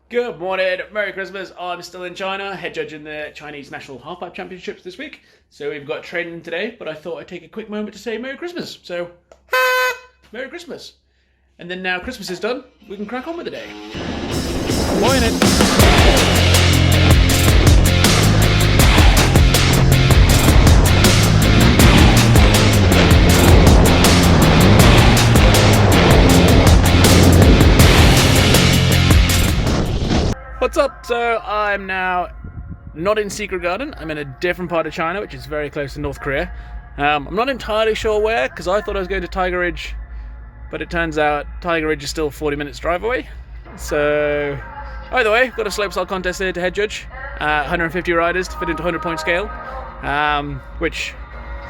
Good morning, Merry Christmas. I'm still in China, head judge in the Chinese National Halfpipe Championships this week. So we've got training today, but I thought I'd take a quick moment to say Merry Christmas. So, Merry Christmas. And then now Christmas is done, we can crack on with the day. Morning. What's up? So I'm now not in Secret Garden. I'm in a different part of China, which is very close to North Korea. I'm not entirely sure where, because I thought I was going to Tiger Ridge, but it turns out Tiger Ridge is still 40 minutes drive away. So either way, got a slopestyle contest here to head judge. 150 riders to fit into 100-point scale, which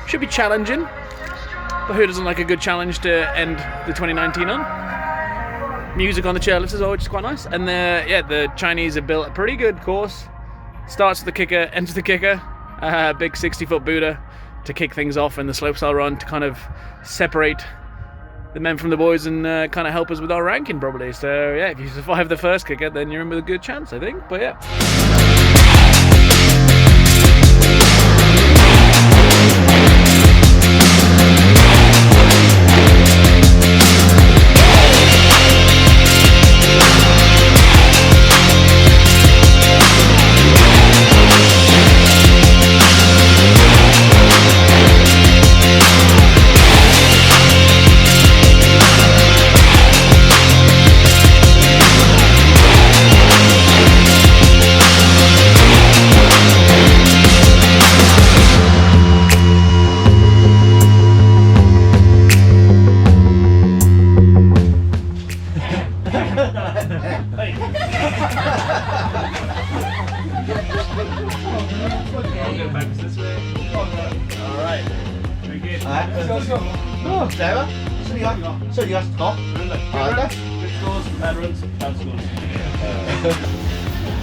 should be challenging. But who doesn't like a good challenge to end the 2019 on? Music on the chairlifts as well, which is quite nice. And the Chinese have built a pretty good course. Starts with the kicker, ends with the kicker. Big 60-foot Buddha to kick things off, and the slopestyle run to kind of separate the men from the boys and kind of help us with our ranking probably. So yeah, if you survive the first kicker, then you're in with a good chance, I think. But yeah.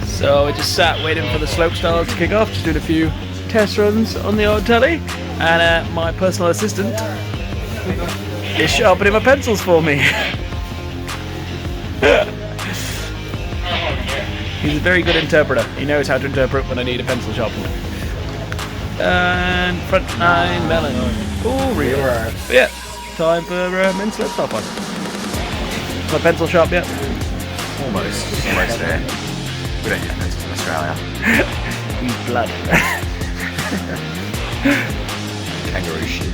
So we just sat waiting for the slopestyle to kick off, just doing a few test runs on the old telly, and my personal assistant is sharpening my pencils for me. He's a very good interpreter. He knows how to interpret when I need a pencil sharpened. And front 9 melon. Oh, real. Yeah, time for men's slopestyle fun. My pencil sharp yet? Almost there. We don't use pencils in Australia. Use blood. Kangaroo shit.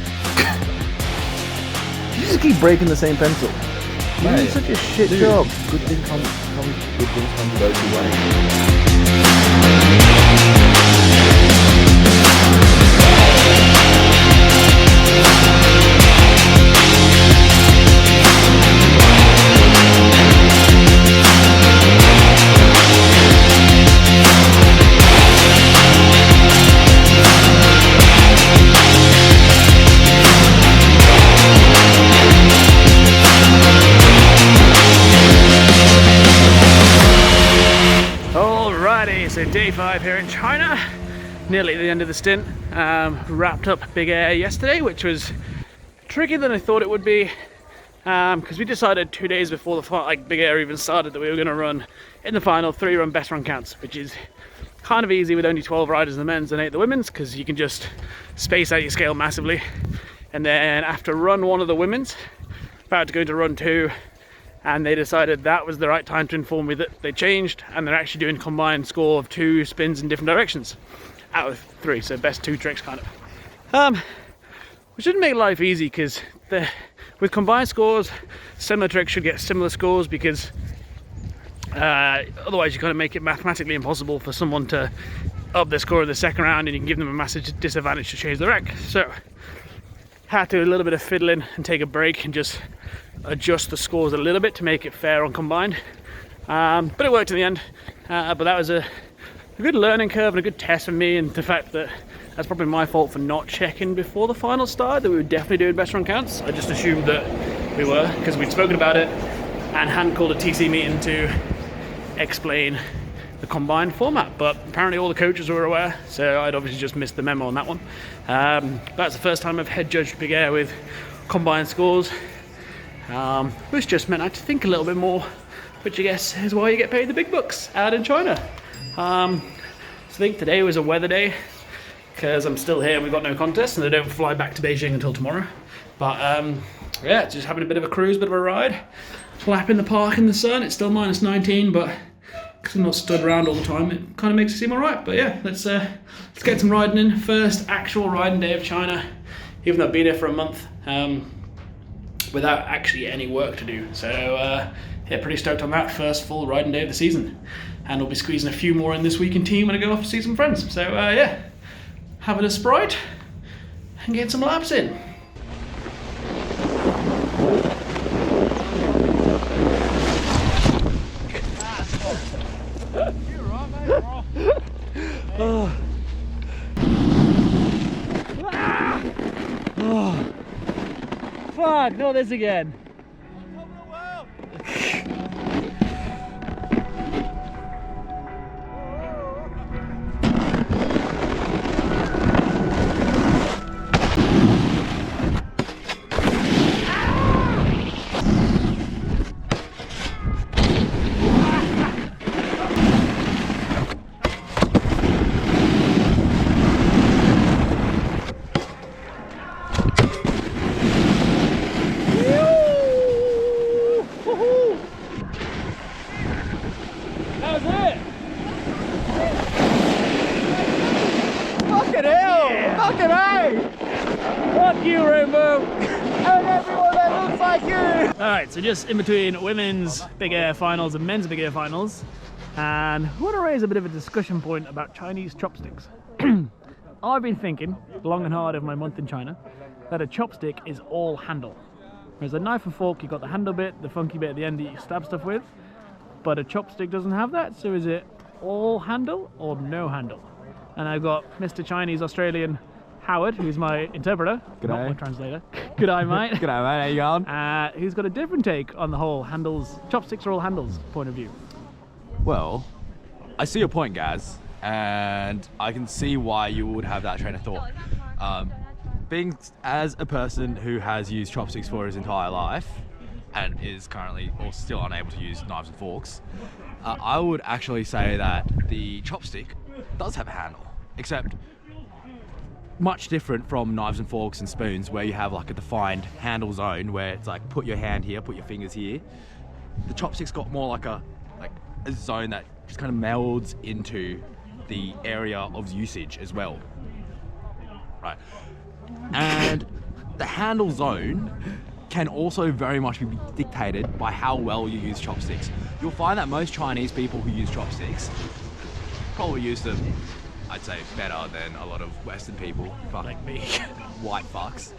You just keep breaking the same pencil. You're doing such a shit job. Good things come to those who wait. So day 5 here in China, nearly at the end of the stint. Wrapped up Big Air yesterday, which was trickier than I thought it would be, because we decided 2 days before the Big Air even started that we were going to run in the final 3 run best run counts, which is kind of easy with only 12 riders in the men's and 8 the women's, because you can just space out your scale massively. And then after run 1 of the women's, about to go into run 2, and they decided that was the right time to inform me that they changed and they're actually doing combined score of 2 spins in different directions out of 3, so best 2 tricks kind of. Which didn't make life easy, because with combined scores, similar tricks should get similar scores, because otherwise you kind of make it mathematically impossible for someone to up their score in the second round, and you can give them a massive disadvantage to change the rank. So had to do a little bit of fiddling and take a break and just adjust the scores a little bit to make it fair on combined, but it worked in the end. But that was a good learning curve and a good test for me, and the fact that that's probably my fault for not checking before the final started that we were definitely doing best run counts. I just assumed that we were, because we'd spoken about it and hadn't called a TC meeting to explain the combined format, but apparently all the coaches were aware, so I'd obviously just missed the memo on that one. That's the first time I've head judged Big Air with combined scores, which just meant I had to think a little bit more which I guess is why you get paid the big bucks out in China. So I think today was a weather day because I'm still here and we've got no contest and they don't fly back to Beijing until tomorrow. But yeah, just having a bit of a cruise, bit of a ride. Lap in the park in the sun. It's still -19, but because I'm not stood around all the time, it kind of makes it seem alright. But yeah, let's get some riding in. First actual riding day of China, even though I've been here for a month without actually any work to do. So yeah, pretty stoked on that. First full riding day of the season. And we'll be squeezing a few more in this week in team when I go off to see some friends. So yeah, having a Sprite and getting some laps in. Oh. Oh. Fuck, not this again. Alright, so just in between women's big air finals and men's big air finals, and I want to raise a bit of a discussion point about Chinese chopsticks. I've been thinking, long and hard over my month in China, that a chopstick is all handle. Whereas a knife and fork, you've got the handle bit, the funky bit at the end that you stab stuff with, but a chopstick doesn't have that, so is it all handle or no handle? And I've got Mr. Chinese Australian Howard, who's my interpreter, not my translator. G'day, mate. G'day, mate. How you going? Who's got a different take on the whole handles, chopsticks are all handles point of view. Well, I see your point, Gaz, and I can see why you would have that train of thought. Being as a person who has used chopsticks for his entire life and is currently or still unable to use knives and forks, I would actually say that the chopstick does have a handle, except much different from knives and forks and spoons where you have like a defined handle zone where it's like put your hand here, put your fingers here. The chopstick's got more like a zone that just kind of melds into the area of usage as well. Right. And the handle zone can also very much be dictated by how well you use chopsticks. You'll find that most Chinese people who use chopsticks probably use them, I'd say, better than a lot of Western people. Like me. White fucks.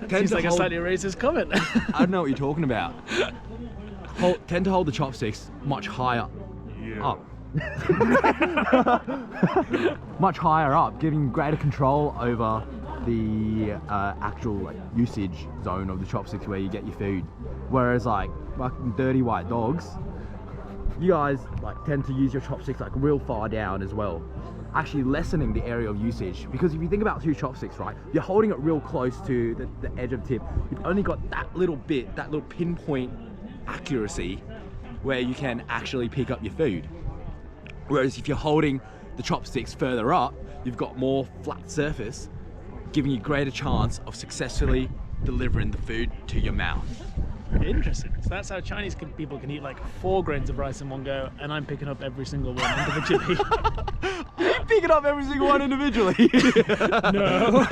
Seems like a slightly racist comment. I don't know what you're talking about. Tend to hold the chopsticks much higher up. Much higher up, giving greater control over the actual usage zone of the chopsticks where you get your food. Whereas like fucking dirty white dogs, you guys like tend to use your chopsticks like real far down as well, actually lessening the area of usage. Because if you think about two chopsticks, right, you're holding it real close to the edge of the tip. You've only got that little bit, that little pinpoint accuracy where you can actually pick up your food. Whereas if you're holding the chopsticks further up, you've got more flat surface, giving you greater chance of successfully delivering the food to your mouth. Interesting. So that's how Chinese people can eat like 4 grains of rice in one go, and I'm picking up every single one individually. Are you picking up every single one individually? No.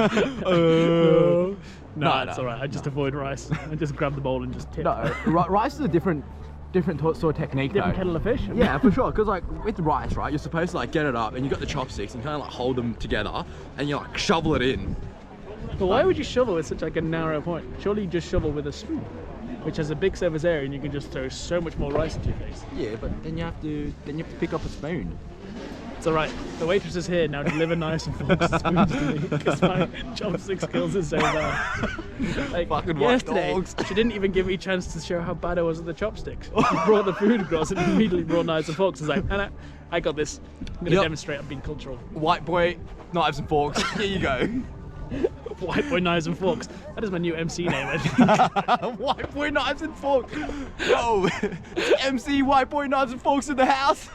No, it's no, alright. I just avoid rice. I just grab the bowl and just tip. No, rice is a different sort of technique. Different though. kettle of fish. Yeah, for sure. Because like with rice, right, you're supposed to like get it up, and you got the chopsticks, and kind of like hold them together, and you like shovel it in. But why would you shovel with such like a narrow point? Surely you just shovel with a spoon, which has a big surface area, and you can just throw so much more rice into your face. Yeah, but then you have to pick up a spoon. It's alright. The waitress is here now. Deliver knives and forks and spoons to me because my chopstick skills are so bad. Like Fucking white yesterday, dogs. she didn't even give me a chance to show how bad I was with the chopsticks. She brought the food across and immediately brought knives and forks. I was like, Anna, I got this. I'm going to demonstrate I'm being cultural. White boy, knives and forks. Here you go. White boy knives and forks. That is my new MC name, I think. White boy knives and forks. Yo, MC White boy knives and forks in the house.